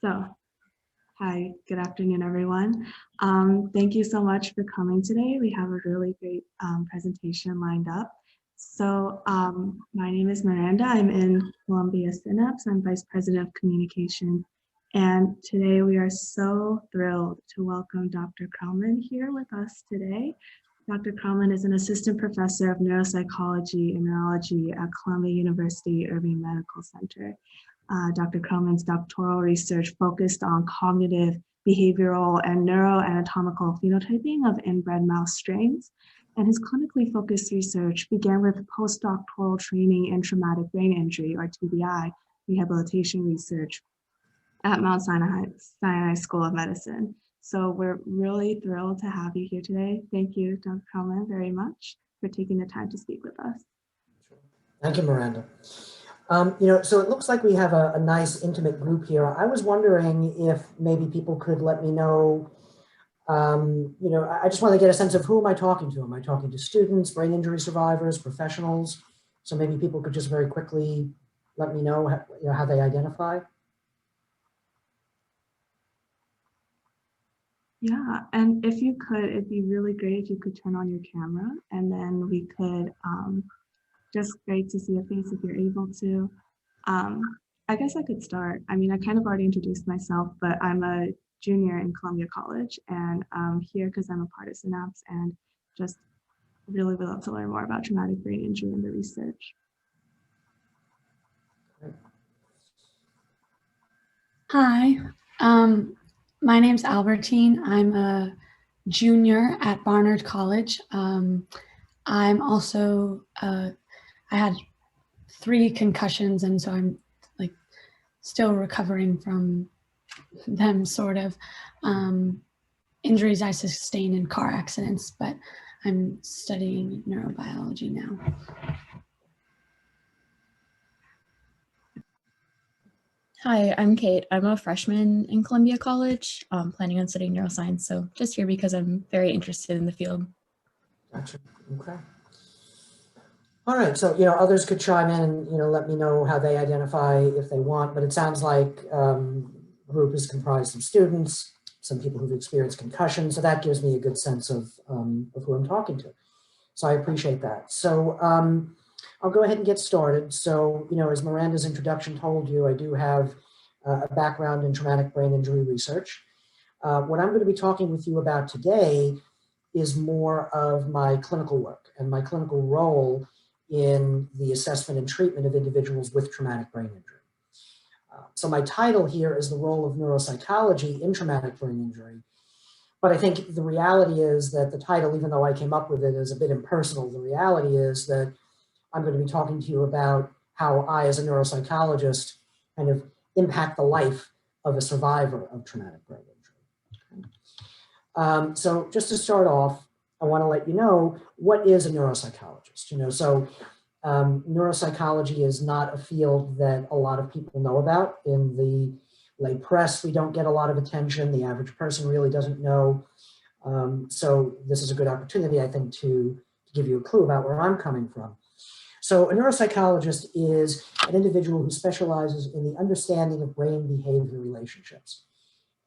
So, hi, good afternoon, everyone. Thank you so much for coming today. We have a really great presentation lined up. So, my name is Miranda. I'm in Columbia Synapse. I'm Vice President of Communication. And today we are so thrilled to welcome Dr. Krellman here with us today. Dr. Krellman is an assistant professor of neuropsychology and neurology at Columbia University Irving Medical Center. Dr. Krellman's doctoral research focused on cognitive, behavioral, and neuroanatomical phenotyping of inbred mouse strains. And his clinically focused research began with postdoctoral training in traumatic brain injury, or TBI, rehabilitation research at Mount Sinai School of Medicine. So we're really thrilled to have you here today. Thank you, Dr. Krellman, very much for taking the time to speak with us. Thank you, Miranda. So it looks like we have a nice intimate group here. I was wondering if maybe people could let me know, I just want to get a sense of who am I talking to? Am I talking to students, brain injury survivors, professionals? So maybe people could just very quickly let me know, how they identify. Yeah, and if you could, it'd be really great if you could turn on your camera, and then we could, just great to see a face if you're able to. I guess I could start. I mean, I kind of already introduced myself, but I'm a junior in Columbia College, and I'm here because I'm a part of Synapse and just really would love to learn more about traumatic brain injury and the research. Hi, my name's Albertine. I'm a junior at Barnard College. I'm also, I had 3 concussions, and so I'm like still recovering from them, sort of. Injuries I sustained in car accidents, but I'm studying neurobiology now. Hi, I'm Kate. I'm a freshman in Columbia College, planning on studying neuroscience. So just here because I'm very interested in the field. Gotcha. Okay. All right. So, others could chime in and, let me know how they identify if they want, but it sounds like the group is comprised of students, some people who've experienced concussion. So that gives me a good sense of who I'm talking to. So I appreciate that. So I'll go ahead and get started. So, as Miranda's introduction told you, I do have a background in traumatic brain injury research. What I'm going to be talking with you about today is more of my clinical work and my clinical role in the assessment and treatment of individuals with traumatic brain injury. So my title here is the role of neuropsychology in traumatic brain injury. But I think the reality is that the title, even though I came up with it, is a bit impersonal. The reality is that I'm going to be talking to you about how I, as a neuropsychologist, kind of impact the life of a survivor of traumatic brain injury. Okay. So just to start off, I want to let you know, what is a neuropsychologist? Neuropsychology is not a field that a lot of people know about. In the lay press, we don't get a lot of attention. The average person really doesn't know. So this is a good opportunity, I think, to give you a clue about where I'm coming from. So a neuropsychologist is an individual who specializes in the understanding of brain behavior relationships.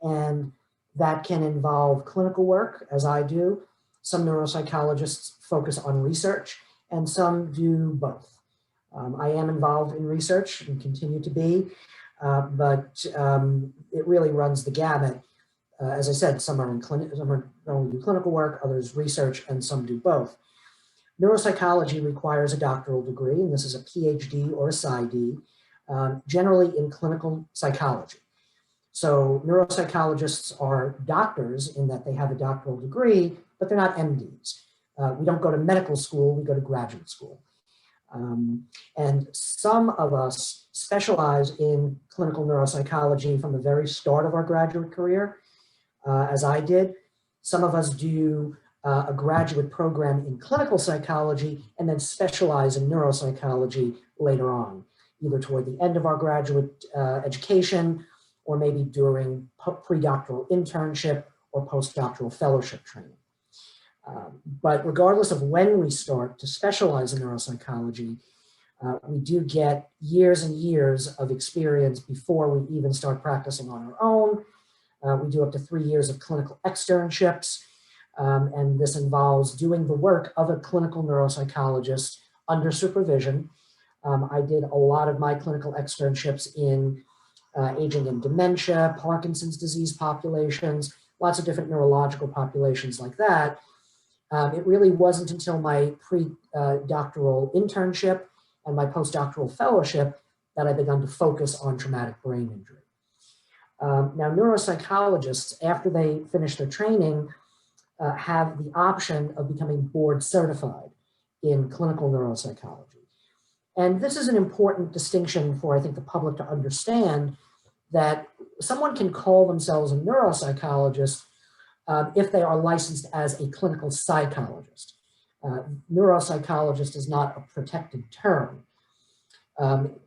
And that can involve clinical work, as I do. Some neuropsychologists focus on research, and some do both. I am involved in research and continue to be, but it really runs the gamut. As I said, some are only do clinical work, others research, and some do both. Neuropsychology requires a doctoral degree, and this is a PhD or a PsyD, generally in clinical psychology. So neuropsychologists are doctors in that they have a doctoral degree, but they're not MDs. We don't go to medical school, we go to graduate school. And some of us specialize in clinical neuropsychology from the very start of our graduate career, as I did. Some of us do a graduate program in clinical psychology and then specialize in neuropsychology later on, either toward the end of our graduate education or maybe during pre-doctoral internship or postdoctoral fellowship training. But regardless of when we start to specialize in neuropsychology, We do get years and years of experience before we even start practicing on our own. We do up to 3 years of clinical externships, and this involves doing the work of a clinical neuropsychologist under supervision. I did a lot of my clinical externships in aging and dementia, Parkinson's disease populations, lots of different neurological populations like that. It really wasn't until my pre-doctoral internship and my postdoctoral fellowship that I began to focus on traumatic brain injury. Now, neuropsychologists, after they finish their training, have the option of becoming board certified in clinical neuropsychology. And this is an important distinction for, I think, the public to understand, that someone can call themselves a neuropsychologist if they are licensed as a clinical psychologist. Neuropsychologist is not a protected term.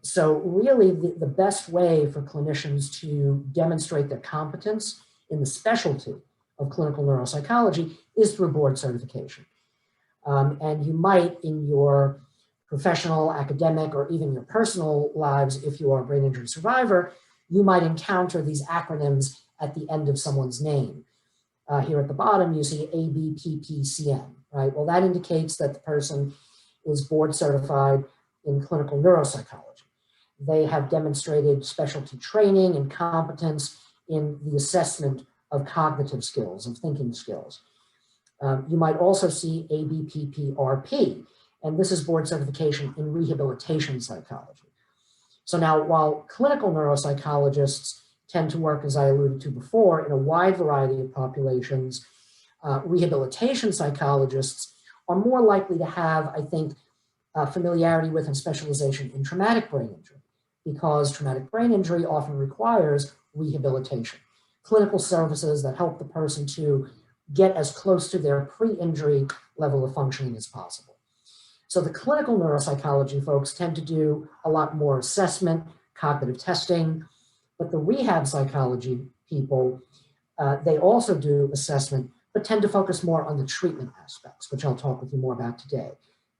So really the best way for clinicians to demonstrate their competence in the specialty of clinical neuropsychology is through board certification. And you might, in your professional, academic, or even your personal lives, if you are a brain injury survivor, you might encounter these acronyms at the end of someone's name. Here at the bottom, you see ABPPCN, right? Well, that indicates that the person is board certified in clinical neuropsychology. They have demonstrated specialty training and competence in the assessment of cognitive skills, of thinking skills. You might also see ABPPRP, and this is board certification in rehabilitation psychology. So now, while clinical neuropsychologists tend to work, as I alluded to before, in a wide variety of populations, rehabilitation psychologists are more likely to have, I think, familiarity with and specialization in traumatic brain injury, because traumatic brain injury often requires rehabilitation, clinical services that help the person to get as close to their pre-injury level of functioning as possible. So the clinical neuropsychology folks tend to do a lot more assessment, cognitive testing, but the rehab psychology people, they also do assessment, but tend to focus more on the treatment aspects, which I'll talk with you more about today: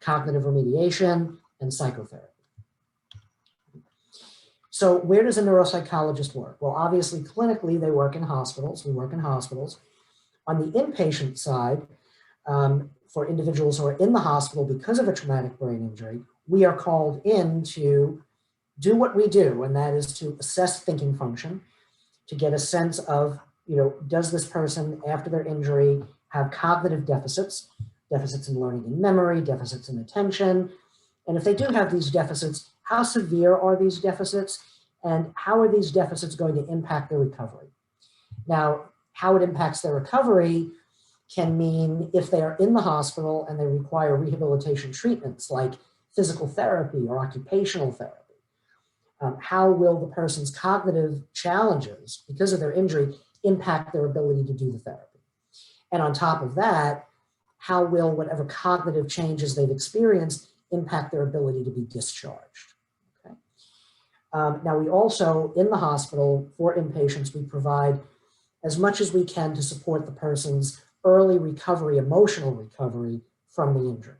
cognitive remediation and psychotherapy. So where does a neuropsychologist work? Well, obviously, clinically, they work in hospitals. We work in hospitals. On the inpatient side, for individuals who are in the hospital because of a traumatic brain injury, we are called in to do what we do, and that is to assess thinking function, to get a sense of, does this person, after their injury, have cognitive deficits, deficits in learning and memory, deficits in attention, and if they do have these deficits, how severe are these deficits, and how are these deficits going to impact their recovery? Now, how it impacts their recovery can mean if they are in the hospital and they require rehabilitation treatments like physical therapy or occupational therapy. How will the person's cognitive challenges because of their injury impact their ability to do the therapy? And on top of that, how will whatever cognitive changes they've experienced impact their ability to be discharged? Okay. Now, we also, in the hospital, for inpatients, we provide as much as we can to support the person's early recovery, emotional recovery from the injury.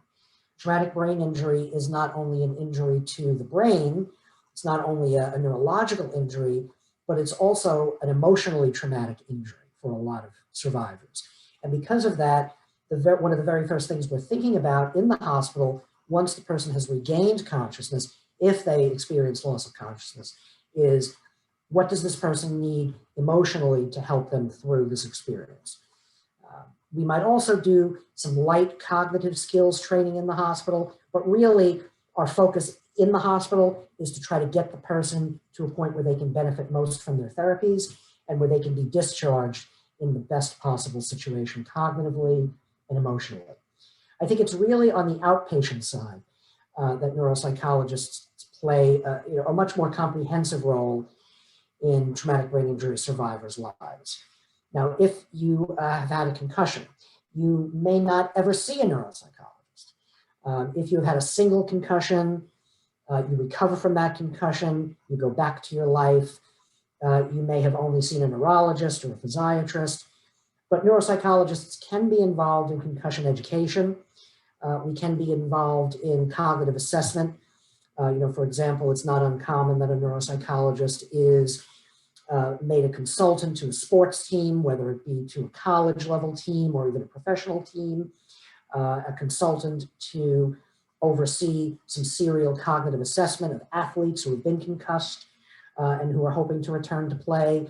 Traumatic brain injury is not only an injury to the brain, it's not only a neurological injury, but it's also an emotionally traumatic injury for a lot of survivors. And because of that, one of the very first things we're thinking about in the hospital, once the person has regained consciousness, if they experience loss of consciousness, is what does this person need emotionally to help them through this experience? We might also do some light cognitive skills training in the hospital, but really our focus in the hospital is to try to get the person to a point where they can benefit most from their therapies and where they can be discharged in the best possible situation cognitively and emotionally. I think it's really on the outpatient side that neuropsychologists play a much more comprehensive role in traumatic brain injury survivors' lives. Now, if you have had a concussion, you may not ever see a neuropsychologist. If you've had a single concussion, you recover from that concussion, you go back to your life, you may have only seen a neurologist or a physiatrist, but neuropsychologists can be involved in concussion education. We can be involved in cognitive assessment. For example, it's not uncommon that a neuropsychologist is made a consultant to a sports team, whether it be to a college level team or even a professional team, a consultant to oversee some serial cognitive assessment of athletes who have been concussed and who are hoping to return to play.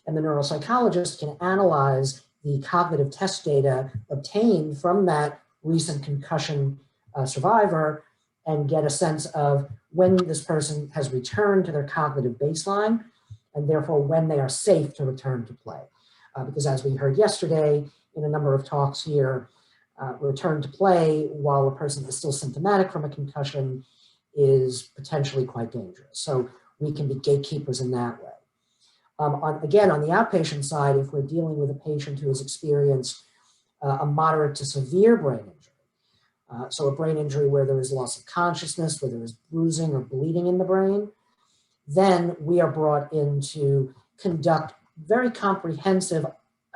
And the neuropsychologist can analyze the cognitive test data obtained from that recent concussion survivor and get a sense of when this person has returned to their cognitive baseline and therefore when they are safe to return to play. Because as we heard yesterday in a number of talks here, return to play while a person is still symptomatic from a concussion is potentially quite dangerous. So we can be gatekeepers in that way. Again, on the outpatient side, if we're dealing with a patient who has experienced a moderate to severe brain injury, so a brain injury where there is loss of consciousness, where there is bruising or bleeding in the brain, then we are brought in to conduct very comprehensive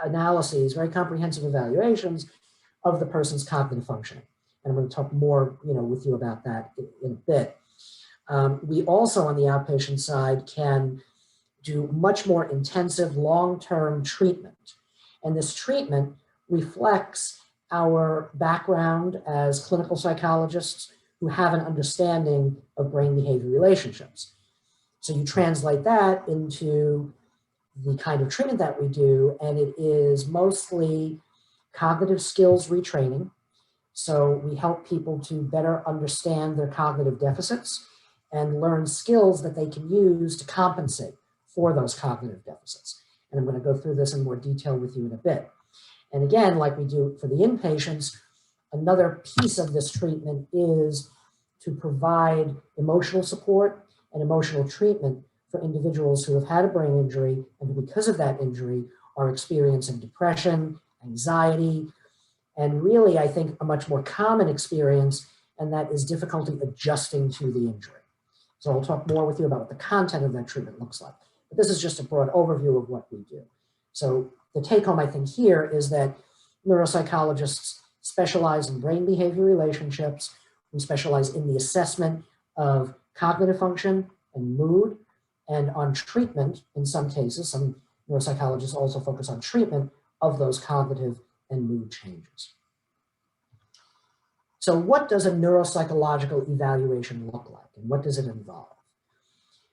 analyses, very comprehensive evaluations of the person's cognitive functioning. And I'm going to talk more with you about that in a bit. We also, on the outpatient side, can do much more intensive long-term treatment. And this treatment reflects our background as clinical psychologists who have an understanding of brain behavior relationships. So you translate that into the kind of treatment that we do, and it is mostly cognitive skills retraining. So we help people to better understand their cognitive deficits and learn skills that they can use to compensate for those cognitive deficits. And I'm going to go through this in more detail with you in a bit. And again, like we do for the inpatients, another piece of this treatment is to provide emotional support and emotional treatment for individuals who have had a brain injury and who, because of that injury, are experiencing depression, anxiety, and really, I think, a much more common experience, and that is difficulty adjusting to the injury. So I'll talk more with you about what the content of that treatment looks like. But this is just a broad overview of what we do. So the take home, I think, here is that neuropsychologists specialize in brain behavior relationships. We specialize in the assessment of cognitive function and mood, and on treatment in some cases. Some neuropsychologists also focus on treatment of those cognitive and mood changes. So what does a neuropsychological evaluation look like, and what does it involve?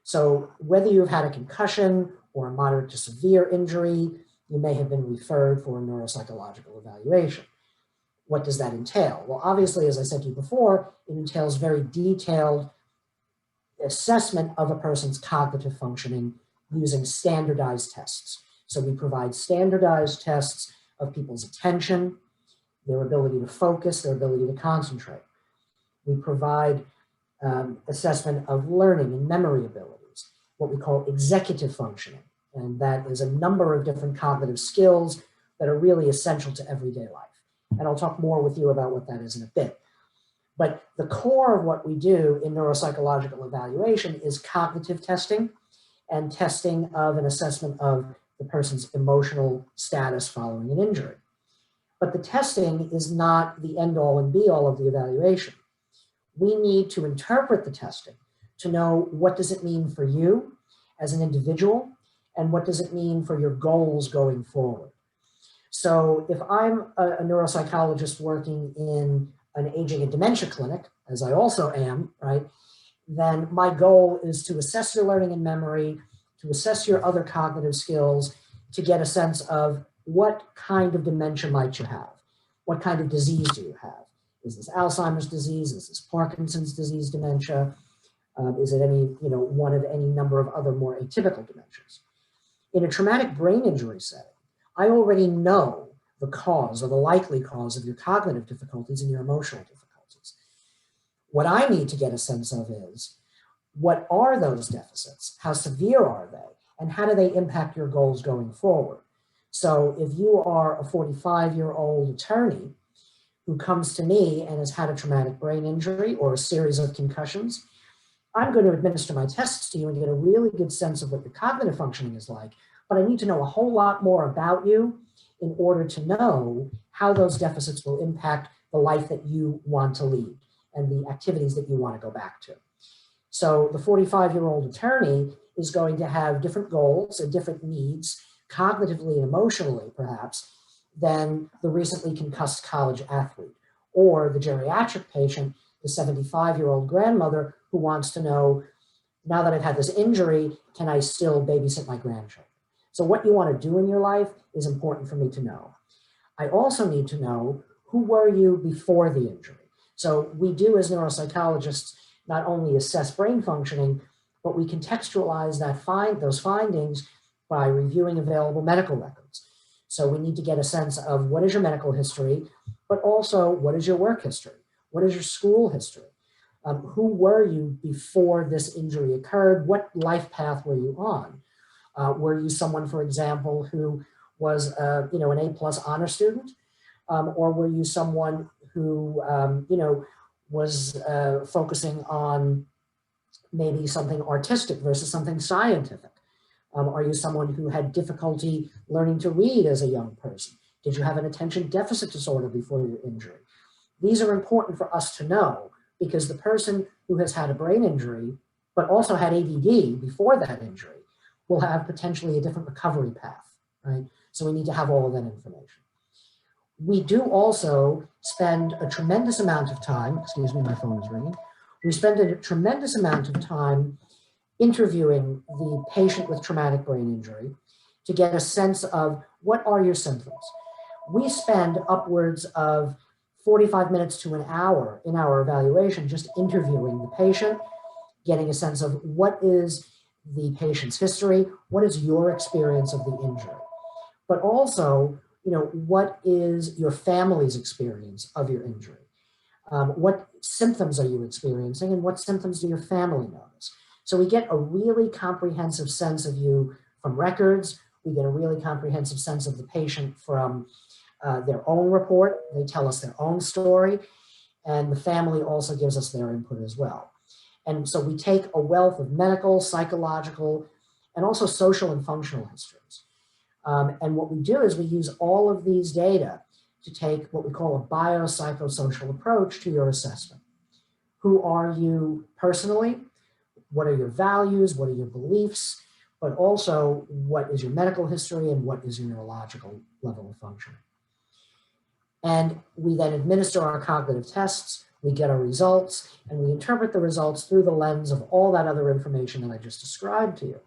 So whether you've had a concussion or a moderate to severe injury, you may have been referred for a neuropsychological evaluation. What does that entail? Well, obviously, as I said to you before, it entails very detailed assessment of a person's cognitive functioning using standardized tests. So we provide standardized tests of people's attention, their ability to focus, their ability to concentrate. We provide assessment of learning and memory abilities, what we call executive functioning. And that is a number of different cognitive skills that are really essential to everyday life. And I'll talk more with you about what that is in a bit. But the core of what we do in neuropsychological evaluation is cognitive testing and testing of an assessment of the person's emotional status following an injury. But the testing is not the end all and be all of the evaluation. We need to interpret the testing to know what does it mean for you as an individual and what does it mean for your goals going forward. So if I'm a neuropsychologist working in an aging and dementia clinic, as I also am, right, then my goal is to assess your learning and memory, to assess your other cognitive skills, to get a sense of what kind of dementia might you have? What kind of disease do you have? Is this Alzheimer's disease? Is this Parkinson's disease dementia? Is it one of any number of other more atypical dementias? In a traumatic brain injury setting, I already know the cause or the likely cause of your cognitive difficulties and your emotional difficulties. What I need to get a sense of is, what are those deficits? How severe are they? And how do they impact your goals going forward? So if you are a 45-year-old attorney who comes to me and has had a traumatic brain injury or a series of concussions, I'm going to administer my tests to you and get a really good sense of what your cognitive functioning is like, but I need to know a whole lot more about you in order to know how those deficits will impact the life that you want to lead and the activities that you want to go back to. So the 45-year-old attorney is going to have different goals and different needs, cognitively and emotionally perhaps, than the recently concussed college athlete, or the geriatric patient, the 75-year-old grandmother who wants to know, now that I've had this injury, can I still babysit my grandchildren? So what you want to do in your life is important for me to know. I also need to know, who were you before the injury? So we do, as neuropsychologists, not only assess brain functioning, but we contextualize those findings by reviewing available medical records. So we need to get a sense of what is your medical history, but also what is your work history? What is your school history? Who were you before this injury occurred? What life path were you on? Were you someone, for example, who was an A+ honor student? Or were you someone who was focusing on maybe something artistic versus something scientific? Are you someone who had difficulty learning to read as a young person? Did you have an attention deficit disorder before your injury? These are important for us to know, because the person who has had a brain injury, but also had ADD before that injury, will have potentially a different recovery path, right? So we need to have all of that information. We do also spend a tremendous amount of time, excuse me, my phone is ringing. We spend a tremendous amount of time interviewing the patient with traumatic brain injury to get a sense of, what are your symptoms? We spend upwards of 45 minutes to an hour in our evaluation just interviewing the patient, getting a sense of what is the patient's history, what is your experience of the injury, but also, what is your family's experience of your injury? What symptoms are you experiencing, and what symptoms do your family notice? So we get a really comprehensive sense of you from records. We get a really comprehensive sense of the patient from their own report. They tell us their own story, and the family also gives us their input as well. And so we take a wealth of medical, psychological, and also social and functional histories. And what we do is we use all of these data to take what we call a biopsychosocial approach to your assessment. Who are you personally? What are your values? What are your beliefs? But also, what is your medical history and what is your neurological level of functioning? And we then administer our cognitive tests, we get our results, and we interpret the results through the lens of all that other information that I just described to you.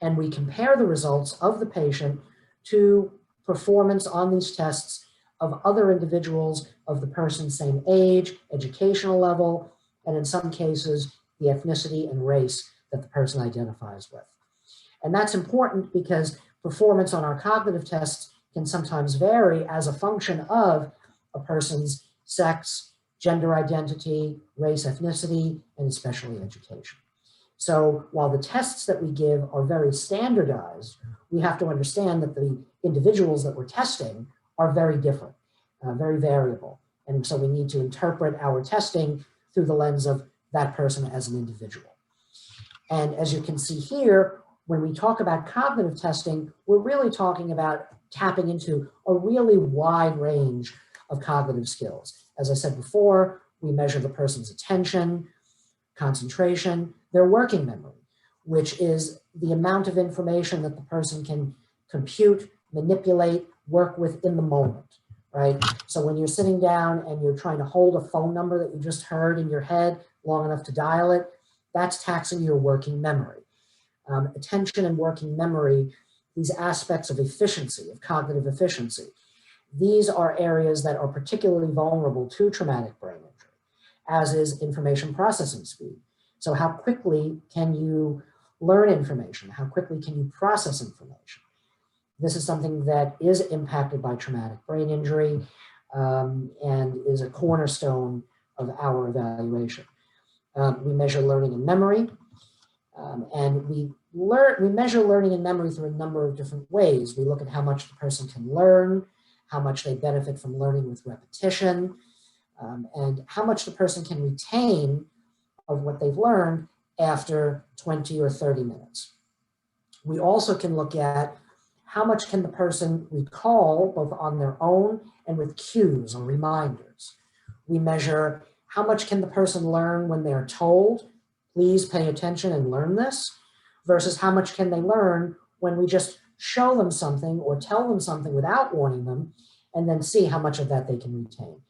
And we compare the results of the patient to performance on these tests of other individuals of the person's same age, educational level, and in some cases, the ethnicity and race that the person identifies with. And that's important because performance on our cognitive tests can sometimes vary as a function of a person's sex, gender identity, race, ethnicity, and especially education. So while the tests that we give are very standardized, we have to understand that the individuals that we're testing are very different, very variable. And so we need to interpret our testing through the lens of that person as an individual. And as you can see here, when we talk about cognitive testing, we're really talking about tapping into a really wide range of cognitive skills. As I said before, we measure the person's attention, concentration, their working memory, which is the amount of information that the person can compute, manipulate, work with in the moment, right? So when you're sitting down and you're trying to hold a phone number that you just heard in your head long enough to dial it, that's taxing your working memory. Attention and working memory, these aspects of efficiency, of cognitive efficiency, these are areas that are particularly vulnerable to traumatic brain injury, as is information processing speed. So how quickly can you learn information? How quickly can you process information? This is something that is impacted by traumatic brain injury and is a cornerstone of our evaluation. We measure learning and memory, and we measure learning and memory through a number of different ways. We look at how much the person can learn, how much they benefit from learning with repetition, and how much the person can retain of what they've learned after 20 or 30 minutes. We also can look at how much can the person recall, both on their own and with cues or reminders. We measure how much can the person learn when they're told, please pay attention and learn this, versus how much can they learn when we just show them something or tell them something without warning them, and then see how much of that they can retain.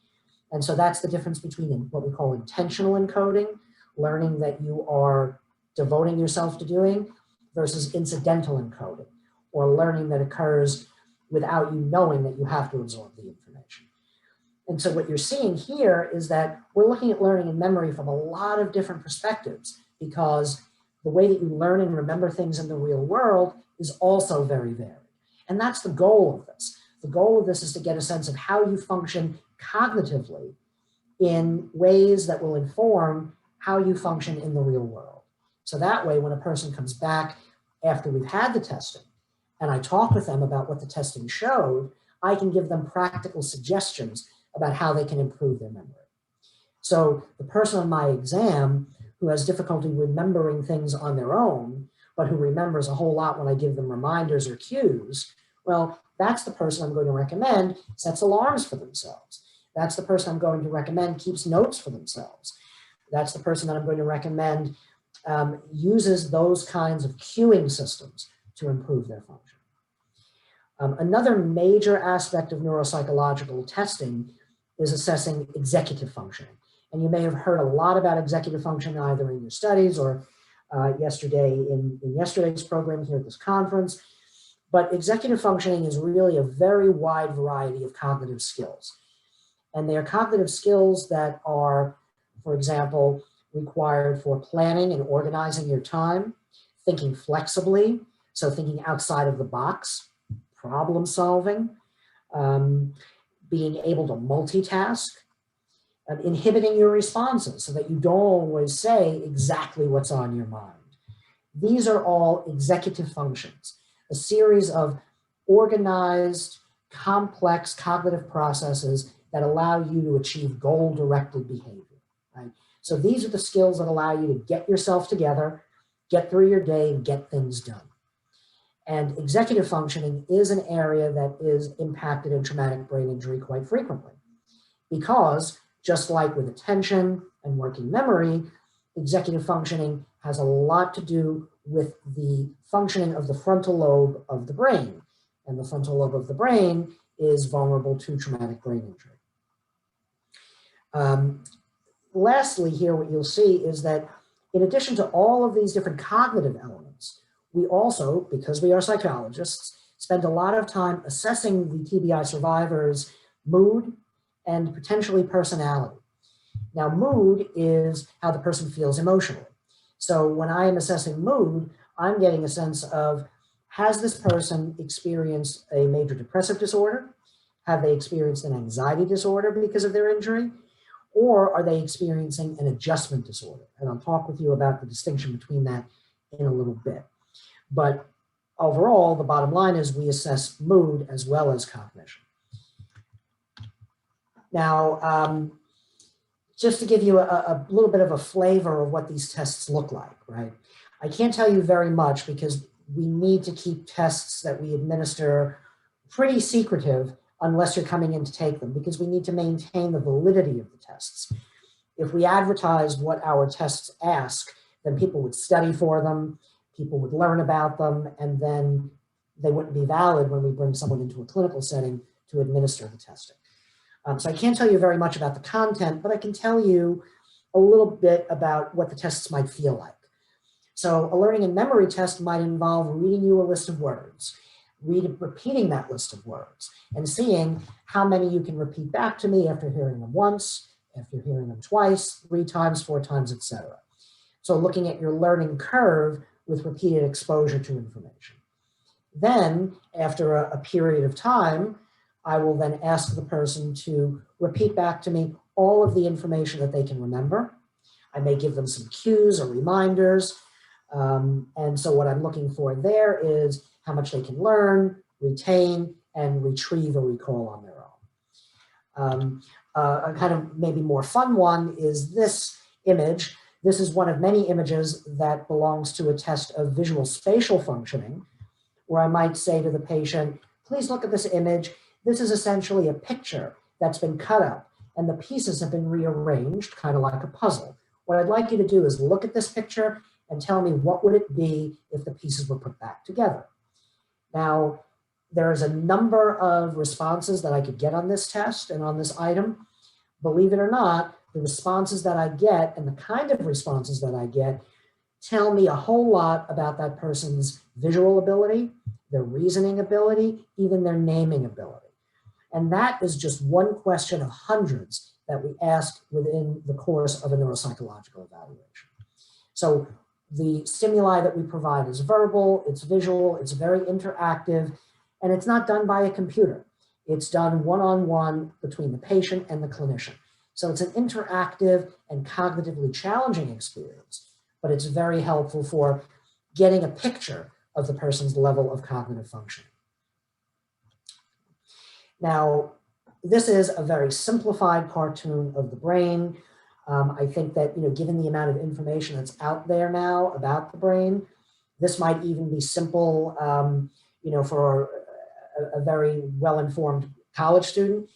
And so that's the difference between what we call intentional encoding, learning that you are devoting yourself to doing, versus incidental encoding, or learning that occurs without you knowing that you have to absorb the information. And so what you're seeing here is that we're looking at learning and memory from a lot of different perspectives, because the way that you learn and remember things in the real world is also very varied. And that's the goal of this. The goal of this is to get a sense of how you function cognitively in ways that will inform how you function in the real world. So that way, when a person comes back after we've had the testing, and I talk with them about what the testing showed, I can give them practical suggestions about how they can improve their memory. So the person on my exam who has difficulty remembering things on their own, but who remembers a whole lot when I give them reminders or cues, well, that's the person I'm going to recommend sets alarms for themselves. That's the person I'm going to recommend keeps notes for themselves. That's the person that I'm going to recommend uses those kinds of cueing systems to improve their function. Another major aspect of neuropsychological testing is assessing executive functioning. And you may have heard a lot about executive functioning either in your studies or yesterday in yesterday's program here at this conference. But executive functioning is really a very wide variety of cognitive skills. And they are cognitive skills that are, for example, required for planning and organizing your time, thinking flexibly, so thinking outside of the box, problem solving, being able to multitask, inhibiting your responses so that you don't always say exactly what's on your mind. These are all executive functions, a series of organized, complex cognitive processes that allow you to achieve goal-directed behavior, right? So these are the skills that allow you to get yourself together, get through your day, and get things done. And executive functioning is an area that is impacted in traumatic brain injury quite frequently, because just like with attention and working memory, executive functioning has a lot to do with the functioning of the frontal lobe of the brain. And the frontal lobe of the brain is vulnerable to traumatic brain injury. Lastly, here what you'll see is that in addition to all of these different cognitive elements, we also, because we are psychologists, spend a lot of time assessing the TBI survivors' mood and potentially personality. Now, mood is how the person feels emotionally. So when I am assessing mood, I'm getting a sense of, has this person experienced a major depressive disorder? Have they experienced an anxiety disorder because of their injury? Or are they experiencing an adjustment disorder? And I'll talk with you about the distinction between that in a little bit. But overall, the bottom line is we assess mood as well as cognition. Now, just to give you a little bit of a flavor of what these tests look like, right? I can't tell you very much because we need to keep tests that we administer pretty secretive unless you're coming in to take them, because we need to maintain the validity of the tests. If we advertise what our tests ask, then people would study for them, people would learn about them, and then they wouldn't be valid when we bring someone into a clinical setting to administer the testing. So I can't tell you very much about the content, but I can tell you a little bit about what the tests might feel like. So a learning and memory test might involve reading you a list of words, repeating that list of words, and seeing how many you can repeat back to me after hearing them once, after hearing them twice, 3 times, 4 times, etc. So looking at your learning curve with repeated exposure to information. Then, after a period of time, I will then ask the person to repeat back to me all of the information that they can remember. I may give them some cues or reminders. And so what I'm looking for there is how much they can learn, retain, and retrieve or recall on their own. A kind of maybe more fun one is this image. This is one of many images that belongs to a test of visual spatial functioning, where I might say to the patient, please look at this image. This is essentially a picture that's been cut up and the pieces have been rearranged, kind of like a puzzle, What I'd like you to do is look at this picture and tell me what would it be if the pieces were put back together. Now, there's a number of responses that I could get on this test and on this item. Believe it or not, the responses that I get and the kind of responses that I get tell me a whole lot about that person's visual ability, their reasoning ability, even their naming ability. And that is just one question of hundreds that we ask within the course of a neuropsychological evaluation. So the stimuli that we provide is verbal, it's visual, it's very interactive, and it's not done by a computer. It's done one-on-one between the patient and the clinician. So it's an interactive and cognitively challenging experience, but it's very helpful for getting a picture of the person's level of cognitive function. Now, this is a very simplified cartoon of the brain. I think that, given the amount of information that's out there now about the brain, this might even be simple, for a very well-informed college student.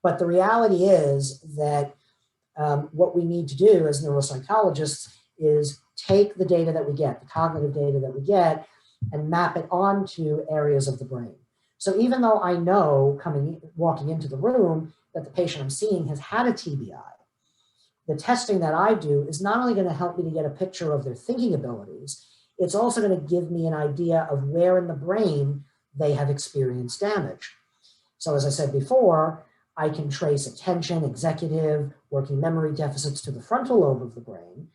But the reality is that what we need to do as neuropsychologists is take the data that we get, the cognitive data that we get, and map it onto areas of the brain. So even though I know walking into the room that the patient I'm seeing has had a TBI, the testing that I do is not only going to help me to get a picture of their thinking abilities, it's also going to give me an idea of where in the brain they have experienced damage. So as I said before, I can trace attention, executive, working memory deficits to the frontal lobe of the brain.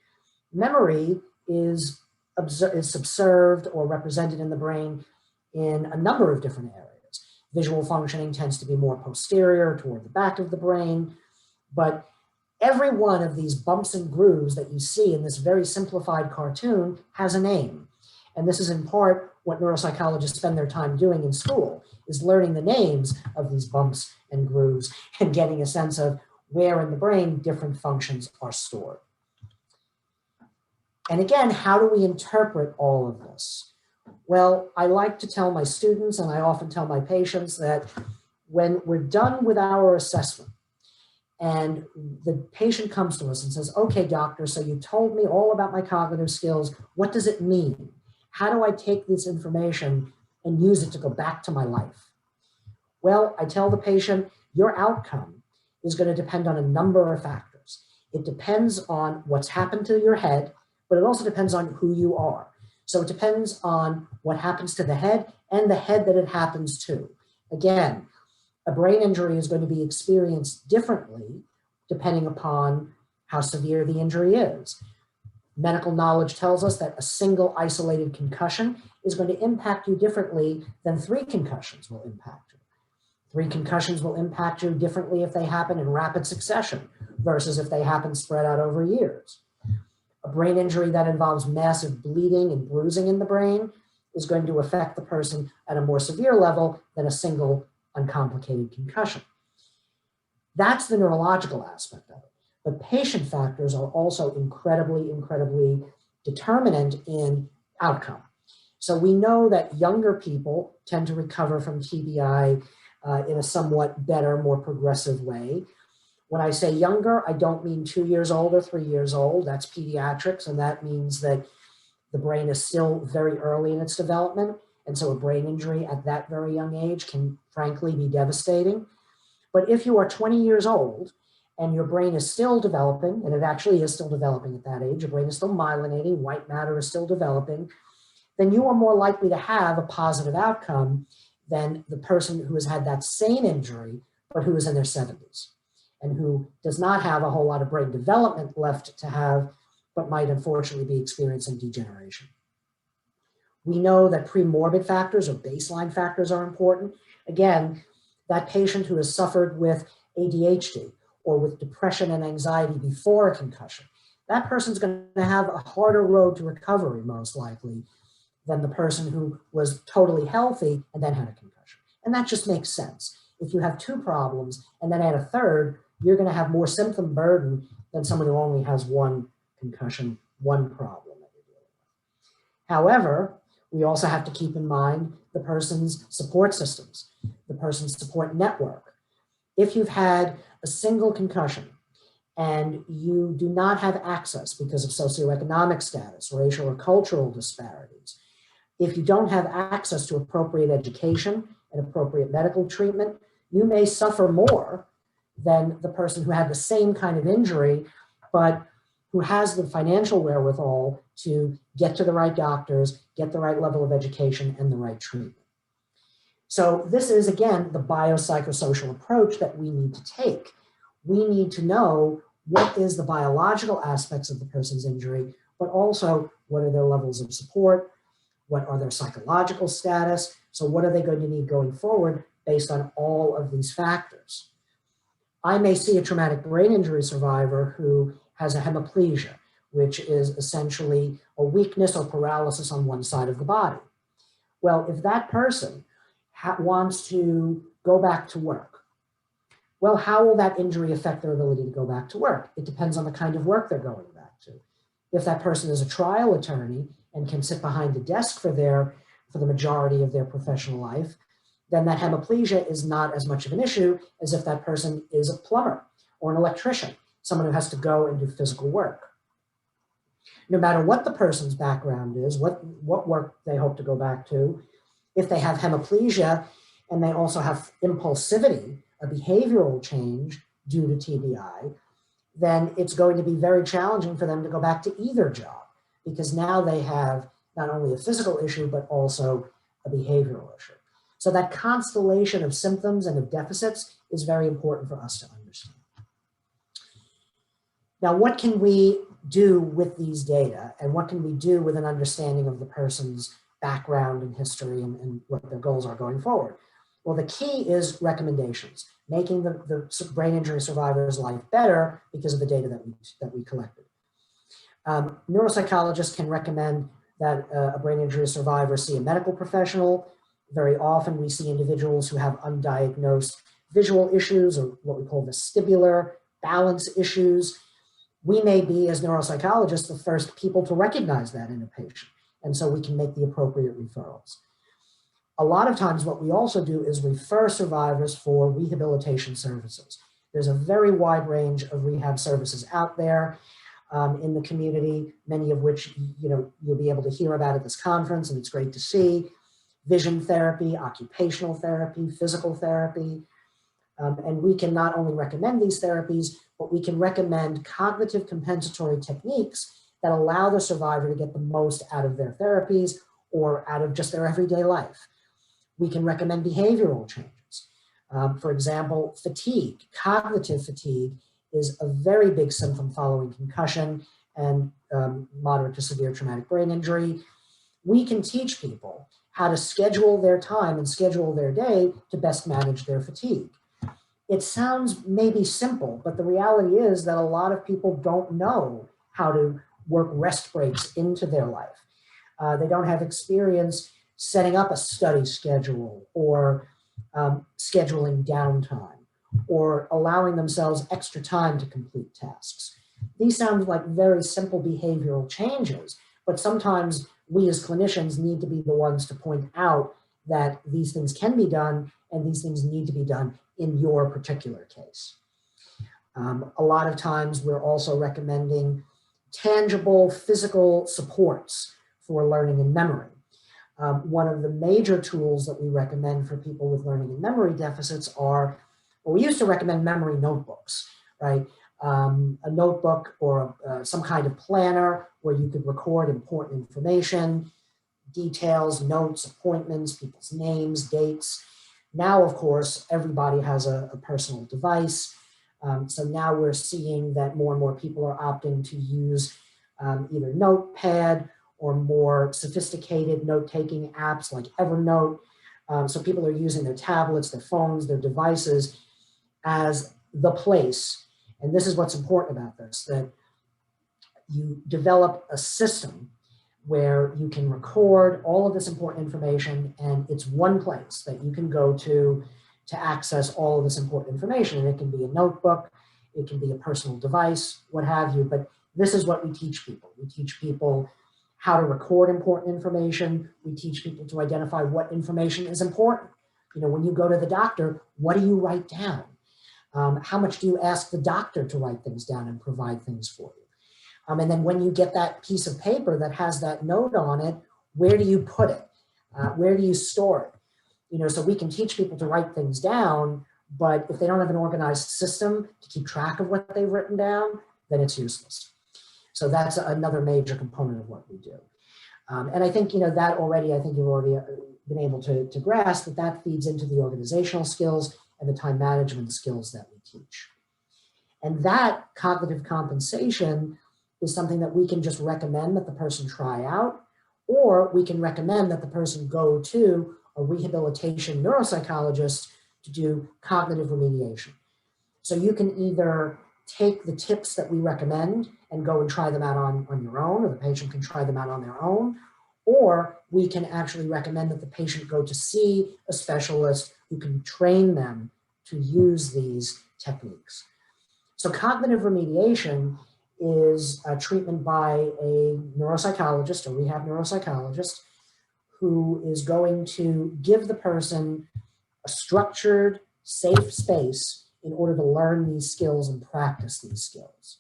Memory is observed or represented in the brain in a number of different areas. Visual functioning tends to be more posterior toward the back of the brain, but every one of these bumps and grooves that you see in this very simplified cartoon has a name. And this is in part what neuropsychologists spend their time doing in school, is learning the names of these bumps and grooves and getting a sense of where in the brain different functions are stored. And again, how do we interpret all of this? Well, I like to tell my students, and I often tell my patients, that when we're done with our assessment and the patient comes to us and says, okay, doctor, so you told me all about my cognitive skills. What does it mean? How do I take this information and use it to go back to my life? Well, I tell the patient, your outcome is going to depend on a number of factors. It depends on what's happened to your head, but it also depends on who you are. So it depends on what happens to the head and the head that it happens to. Again, a brain injury is going to be experienced differently depending upon how severe the injury is. Medical knowledge tells us that a single isolated concussion is going to impact you differently than 3 concussions will impact you. 3 concussions will impact you differently if they happen in rapid succession versus if they happen spread out over years. A brain injury that involves massive bleeding and bruising in the brain is going to affect the person at a more severe level than a single uncomplicated concussion. That's the neurological aspect of it. But patient factors are also incredibly, incredibly determinant in outcome. So we know that younger people tend to recover from TBI in a somewhat better, more progressive way. When I say younger, I don't mean 2 years old or 3 years old. That's pediatrics, and that means that the brain is still very early in its development. And so a brain injury at that very young age can frankly be devastating. But if you are 20 years old and your brain is still developing, and it actually is still developing at that age, your brain is still myelinating, white matter is still developing, then you are more likely to have a positive outcome than the person who has had that same injury, but who is in their 70s and who does not have a whole lot of brain development left to have, but might unfortunately be experiencing degeneration. We know that premorbid factors or baseline factors are important. Again, that patient who has suffered with ADHD or with depression and anxiety before a concussion, that person's going to have a harder road to recovery, most likely, than the person who was totally healthy and then had a concussion. And that just makes sense. If you have 2 problems and then add a third, you're going to have more symptom burden than someone who only has 1 concussion, 1 problem that you're dealing with. However, we also have to keep in mind the person's support systems, the person's support network. If you've had a single concussion and you do not have access because of socioeconomic status, racial or cultural disparities, if you don't have access to appropriate education and appropriate medical treatment, you may suffer more than the person who had the same kind of injury, but who has the financial wherewithal to get to the right doctors, get the right level of education and the right treatment. So this is, again, the biopsychosocial approach that we need to take. We need to know what is the biological aspects of the person's injury, but also what are their levels of support, what are their psychological status, so what are they going to need going forward based on all of these factors. I may see a traumatic brain injury survivor who has a hemiplegia, which is essentially a weakness or paralysis on one side of the body. Well, if that person wants to go back to work, well, how will that injury affect their ability to go back to work? It depends on the kind of work they're going back to. If that person is a trial attorney and can sit behind the desk for the majority of their professional life, then that hemiplegia is not as much of an issue as if that person is a plumber or an electrician, someone who has to go and do physical work. No matter what the person's background is, what work they hope to go back to, if they have hemiplegia and they also have impulsivity, a behavioral change due to TBI, then it's going to be very challenging for them to go back to either job, because now they have not only a physical issue, but also a behavioral issue. So that constellation of symptoms and of deficits is very important for us to understand. Now, what can we do with these data, and what can we do with an understanding of the person's background and history and what their goals are going forward? Well, the key is recommendations, making the brain injury survivor's life better because of the data that we collected. Neuropsychologists can recommend that a brain injury survivor see a medical professional. Very often we see individuals who have undiagnosed visual issues, or what we call vestibular balance issues. We may be, as neuropsychologists, the first people to recognize that in a patient, and so we can make the appropriate referrals. A lot of times what we also do is refer survivors for rehabilitation services. There's a very wide range of rehab services out there in the community, many of which you'll be able to hear about at this conference, and it's great to see. Vision therapy, occupational therapy, physical therapy. And we can not only recommend these therapies, but we can recommend cognitive compensatory techniques that allow the survivor to get the most out of their therapies or out of just their everyday life. We can recommend behavioral changes. For example, fatigue, cognitive fatigue is a very big symptom following concussion and moderate to severe traumatic brain injury. We can teach people how to schedule their time and schedule their day to best manage their fatigue. It sounds maybe simple, but the reality is that a lot of people don't know how to work rest breaks into their life. They don't have experience setting up a study schedule or scheduling downtime or allowing themselves extra time to complete tasks. These sound like very simple behavioral changes, but sometimes we as clinicians need to be the ones to point out that these things can be done and these things need to be done in your particular case. A lot of times we're also recommending tangible physical supports for learning and memory. One of the major tools that we recommend for people with learning and memory deficits are, well, we used to recommend memory notebooks, right? A notebook or some kind of planner where you could record important information, details, notes, appointments, people's names, dates. Now, of course, everybody has a personal device. So now we're seeing that more and more people are opting to use either Notepad or more sophisticated note-taking apps like Evernote. So people are using their tablets, their phones, their devices as the place. And this is what's important about this, that you develop a system where you can record all of this important information, and it's one place that you can go to access all of this important information. And it can be a notebook, it can be a personal device, what have you, but this is what we teach people. We teach people how to record important information. We teach people to identify what information is important. When you go to the doctor, what do you write down? How much do you ask the doctor to write things down and provide things for you? And then when you get that piece of paper that has that note on it, where do you put it? Where do you store it? You know, so we can teach people to write things down, but if they don't have an organized system to keep track of what they've written down, then it's useless. So that's another major component of what we do. And I think, you know, that already, I think you've already been able to grasp that that feeds into the organizational skills and the time management skills that we teach. And that cognitive compensation is something that we can just recommend that the person try out, or we can recommend that the person go to a rehabilitation neuropsychologist to do cognitive remediation. So you can either take the tips that we recommend and go and try them out on your own, or the patient can try them out on their own, or we can actually recommend that the patient go to see a specialist who can train them to use these techniques. So cognitive remediation is a treatment by a neuropsychologist, a rehab neuropsychologist, who is going to give the person a structured, safe space in order to learn these skills and practice these skills.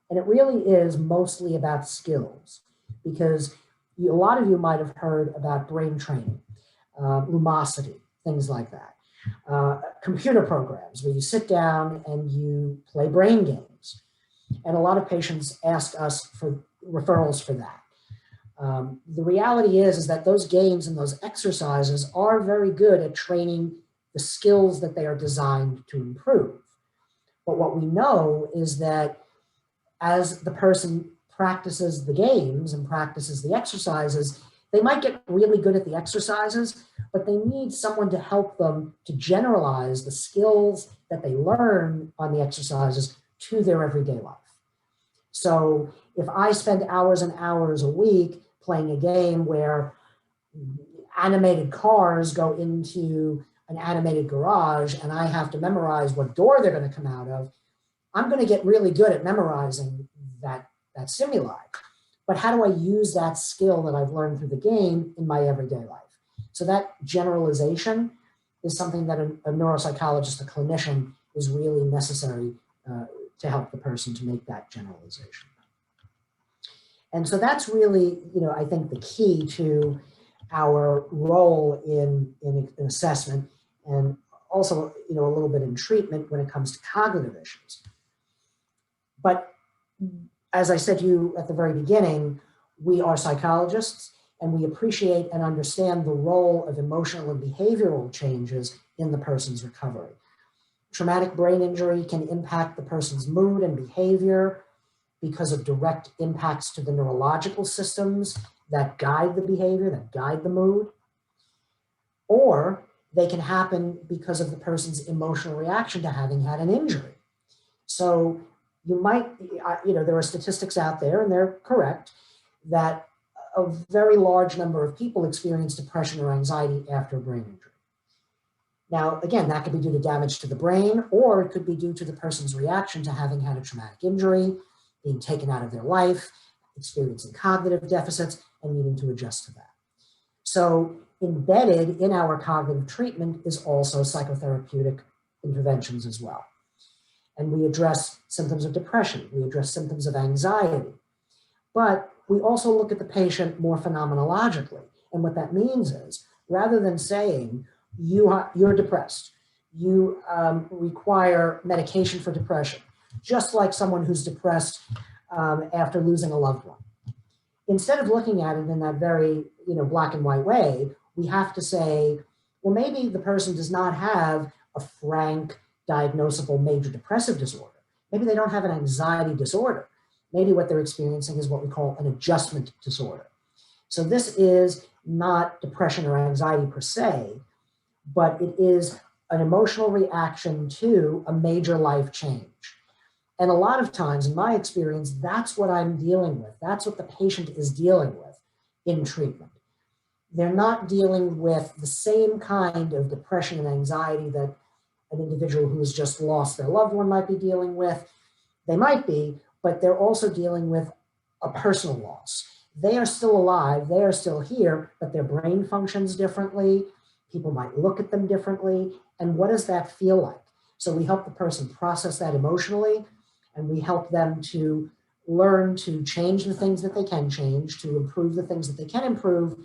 And it really is mostly about skills, because a lot of you might have heard about brain training, lumosity, things like that. Computer programs where you sit down and you play brain games. And a lot of patients ask us for referrals for that. The reality is that those games and those exercises are very good at training the skills that they are designed to improve. But what we know is that as the person practices the games and practices the exercises, they might get really good at the exercises, but they need someone to help them to generalize the skills that they learn on the exercises to their everyday life. So if I spend hours and hours a week playing a game where animated cars go into an animated garage and I have to memorize what door they're going to come out of, I'm going to get really good at memorizing that stimuli. But how do I use that skill that I've learned through the game in my everyday life? So that generalization is something that a neuropsychologist, a clinician, is really necessary to help the person to make that generalization. And so that's really, I think the key to our role in assessment, and also, a little bit in treatment when it comes to cognitive issues. But as I said to you at the very beginning, we are psychologists and we appreciate and understand the role of emotional and behavioral changes in the person's recovery. Traumatic brain injury can impact the person's mood and behavior because of direct impacts to the neurological systems that guide the behavior, that guide the mood. Or they can happen because of the person's emotional reaction to having had an injury. So you might, there are statistics out there, and they're correct, that a very large number of people experience depression or anxiety after a brain injury. Now, again, that could be due to damage to the brain, or it could be due to the person's reaction to having had a traumatic injury, being taken out of their life, experiencing cognitive deficits, and needing to adjust to that. So embedded in our cognitive treatment is also psychotherapeutic interventions as well. And we address symptoms of depression, we address symptoms of anxiety, but we also look at the patient more phenomenologically. And what that means is, rather than saying, you're depressed, you require medication for depression, just like someone who's depressed after losing a loved one. Instead of looking at it in that very black and white way, we have to say, well, maybe the person does not have a frank, diagnosable major depressive disorder. Maybe they don't have an anxiety disorder. Maybe what they're experiencing is what we call an adjustment disorder. So this is not depression or anxiety per se, but it is an emotional reaction to a major life change. And a lot of times, in my experience, that's what I'm dealing with. That's what the patient is dealing with in treatment. They're not dealing with the same kind of depression and anxiety that an individual who has just lost their loved one might be dealing with. They might be, but they're also dealing with a personal loss. They are still alive, they are still here, but their brain functions differently. People might look at them differently. And what does that feel like? So we help the person process that emotionally, and we help them to learn to change the things that they can change, to improve the things that they can improve,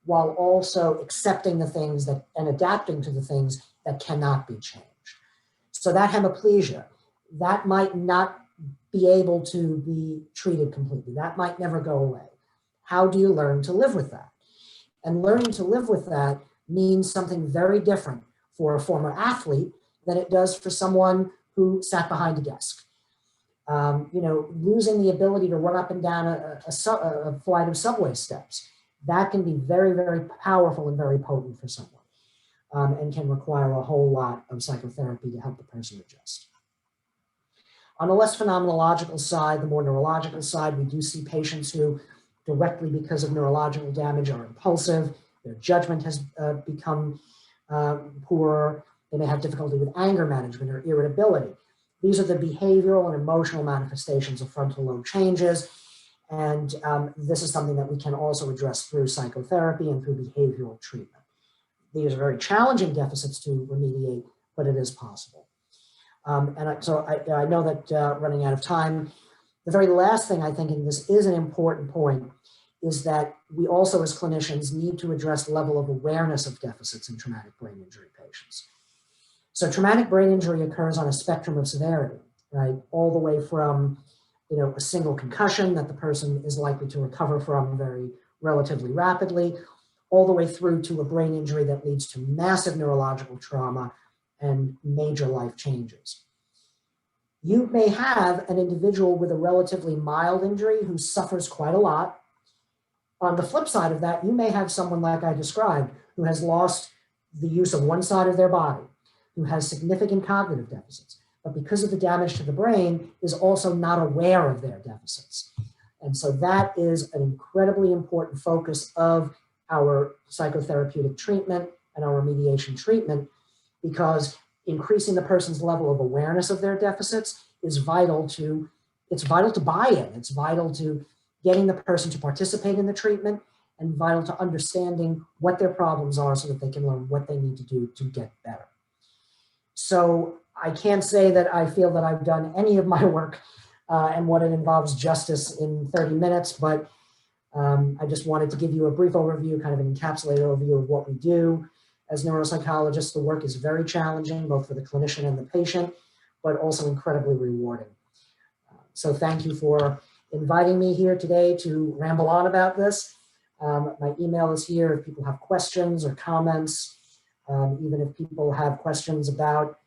while also accepting the things that and adapting to the things that cannot be changed. So that hemiplegia, that might not be able to be treated completely. That might never go away. How do you learn to live with that? And learning to live with that means something very different for a former athlete than it does for someone who sat behind a desk. Losing the ability to run up and down a flight of subway steps, that can be very, very powerful and very potent for someone, and can require a whole lot of psychotherapy to help the person adjust. On the less phenomenological side, the more neurological side, we do see patients who directly because of neurological damage are impulsive, their judgment has become poorer, they may have difficulty with anger management or irritability. These are the behavioral and emotional manifestations of frontal lobe changes. And this is something that we can also address through psychotherapy and through behavioral treatment. These are very challenging deficits to remediate, but it is possible. So I know that running out of time, the very last thing I think, and this is an important point, is that we also as clinicians need to address the level of awareness of deficits in traumatic brain injury patients. So traumatic brain injury occurs on a spectrum of severity, right? All the way from, a single concussion that the person is likely to recover from very relatively rapidly, all the way through to a brain injury that leads to massive neurological trauma and major life changes. You may have an individual with a relatively mild injury who suffers quite a lot. On the flip side of that, you may have someone like I described who has lost the use of one side of their body, who has significant cognitive deficits, but because of the damage to the brain is also not aware of their deficits. And so that is an incredibly important focus of our psychotherapeutic treatment and our remediation treatment, because increasing the person's level of awareness of their deficits is vital to buy-in. It's vital to getting the person to participate in the treatment, and vital to understanding what their problems are so that they can learn what they need to do to get better. So I can't say that I feel that I've done any of my work and what it involves justice in 30 minutes, but I just wanted to give you a brief overview, kind of an encapsulated overview of what we do. As neuropsychologists, the work is very challenging, both for the clinician and the patient, but also incredibly rewarding. So thank you for inviting me here today to ramble on about this. My email is here if people have questions or comments, even if people have questions about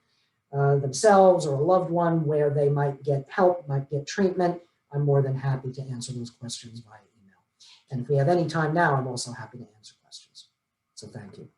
themselves or a loved one where they might get help, might get treatment. I'm more than happy to answer those questions via email. And if we have any time now, I'm also happy to answer questions. So thank you.